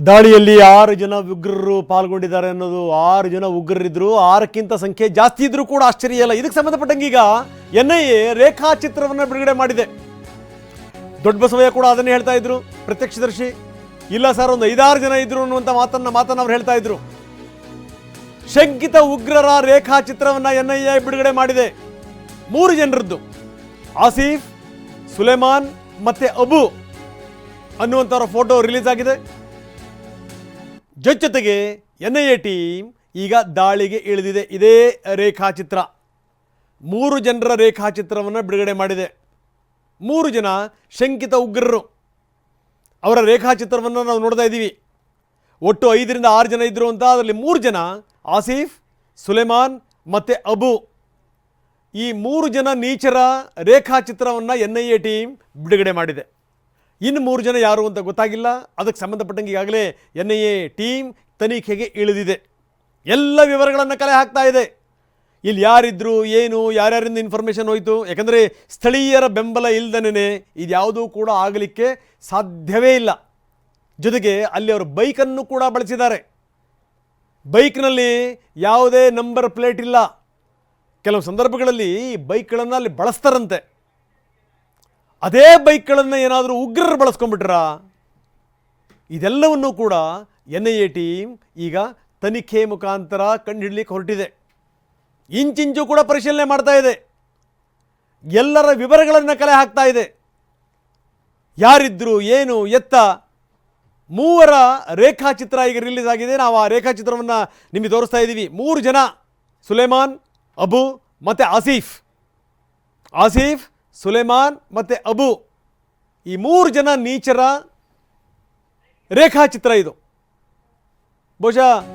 ದಾಳಿಯಲ್ಲಿ 6 ಜನ ಉಗ್ರರು ಪಾಲ್ಗೊಂಡಿದ್ದಾರೆ ಅನ್ನೋದು 6 ಜನ ಉಗ್ರರಿದ್ರು 6ಕ್ಕಿಂತ ಸಂಖ್ಯೆ ಜಾಸ್ತಿ ಇದ್ರೂ ಕೂಡ ಆಶ್ಚರ್ಯ ಇಲ್ಲ. ಇದಕ್ಕೆ ಸಂಬಂಧಪಟ್ಟಂಗೆ ಈಗ NIA ರೇಖಾಚಿತ್ರವನ್ನು ಬಿಡುಗಡೆ ಮಾಡಿದೆ. ದೊಡ್ಡ ಬಸವಯ್ಯ ಕೂಡ ಅದನ್ನೇ ಹೇಳ್ತಾ ಇದ್ರು, ಪ್ರತ್ಯಕ್ಷದರ್ಶಿ. ಇಲ್ಲ ಸರ್, ಒಂದು 5-6 ಜನ ಇದ್ರು ಅನ್ನುವಂಥ ಮಾತನ್ನು ಅವ್ರು ಹೇಳ್ತಾ ಇದ್ರು. ಶಂಕಿತ ಉಗ್ರರ ರೇಖಾಚಿತ್ರವನ್ನು NIA ಬಿಡುಗಡೆ ಮಾಡಿದೆ. 3 ಜನರದ್ದು, ಆಸಿಫ್, ಸುಲೇಮಾನ್ ಮತ್ತೆ ಅಬು ಅನ್ನುವಂಥವ್ರ ಫೋಟೋ ರಿಲೀಸ್ ಆಗಿದೆ. ಜೊತೆಗೆ NIA ಟೀಮ್ ಈಗ ದಾಳಿಗೆ ಇಳಿದಿದೆ. ಇದೇ ರೇಖಾಚಿತ್ರ, 3 ಜನರ ರೇಖಾಚಿತ್ರವನ್ನು ಬಿಡುಗಡೆ ಮಾಡಿದೆ. 3 ಜನ ಶಂಕಿತ ಉಗ್ರರು, ಅವರ ರೇಖಾಚಿತ್ರವನ್ನು ನಾವು ನೋಡ್ತಾ ಇದ್ದೀವಿ. ಒಟ್ಟು 5ರಿಂದ 6 ಜನ ಇದ್ದರು ಅಂತ. ಅದರಲ್ಲಿ 3 ಜನ ಆಸಿಫ್, ಸುಲೇಮಾನ್ ಮತ್ತು ಅಬು. ಈ 3 ಜನ ನೀಚರ ರೇಖಾಚಿತ್ರವನ್ನು NIA ಟೀಮ್ ಬಿಡುಗಡೆ ಮಾಡಿದೆ. ಇನ್ನು 3 ಜನ ಯಾರು ಅಂತ ಗೊತ್ತಾಗಿಲ್ಲ. ಅದಕ್ಕೆ ಸಂಬಂಧಪಟ್ಟಂಗೆ ಈಗಾಗಲೇ NIA ಟೀಮ್ ತನಿಖೆಗೆ ಇಳಿದಿದೆ. ಎಲ್ಲ ವಿವರಗಳನ್ನು ಕಲೆ ಹಾಕ್ತಾ ಇದೆ. ಇಲ್ಲಿ ಯಾರಿದ್ರು, ಏನು, ಯಾರ್ಯಾರಿಂದ ಇನ್ಫಾರ್ಮೇಷನ್ ಹೋಯಿತು. ಯಾಕಂದರೆ ಸ್ಥಳೀಯರ ಬೆಂಬಲ ಇಲ್ಲದೇ ಇದ್ಯಾವುದೂ ಕೂಡ ಆಗಲಿಕ್ಕೆ ಸಾಧ್ಯವೇ ಇಲ್ಲ. ಜೊತೆಗೆ ಅಲ್ಲಿ ಅವರು ಬೈಕನ್ನು ಕೂಡ ಬಳಸಿದ್ದಾರೆ. ಬೈಕ್ನಲ್ಲಿ ಯಾವುದೇ ನಂಬರ್ ಪ್ಲೇಟ್ ಇಲ್ಲ. ಕೆಲವು ಸಂದರ್ಭಗಳಲ್ಲಿ ಬೈಕ್ಗಳನ್ನು ಅಲ್ಲಿ ಬಳಸ್ತಾರಂತೆ. ಅದೇ ಬೈಕ್ಗಳನ್ನು ಏನಾದರೂ ಉಗ್ರರು ಬಳಸ್ಕೊಂಡ್ಬಿಟ್ರ? ಇದೆಲ್ಲವನ್ನೂ ಕೂಡ NIA ಟೀಮ್ ಈಗ ತನಿಖೆ ಮುಖಾಂತರ ಕಂಡುಹಿಡಲಿಕ್ಕೆ ಹೊರಟಿದೆ. ಇಂಚಿಂಚು ಕೂಡ ಪರಿಶೀಲನೆ ಮಾಡ್ತಾ ಇದೆ. ಎಲ್ಲರ ವಿವರಗಳನ್ನು ಕಲೆ ಹಾಕ್ತಾ ಇದೆ. ಯಾರಿದ್ರು, ಏನು, ಎತ್ತ. 3 ರೇಖಾಚಿತ್ರ ಈಗ ರಿಲೀಸ್ ಆಗಿದೆ. ನಾವು ಆ ರೇಖಾಚಿತ್ರವನ್ನು ನಿಮಗೆ ತೋರಿಸ್ತಾ ಇದ್ದೀವಿ. 3 ಜನ, ಸುಲೇಮಾನ್, ಅಬು ಮತ್ತು ಆಸಿಫ್, ಸುಲೇಮಾನ್ ಮತ್ತು ಅಬು, ಈ 3 ಜನ ನೀಚರ ರೇಖಾಚಿತ್ರ ಇದು. ಬಹುಶಃ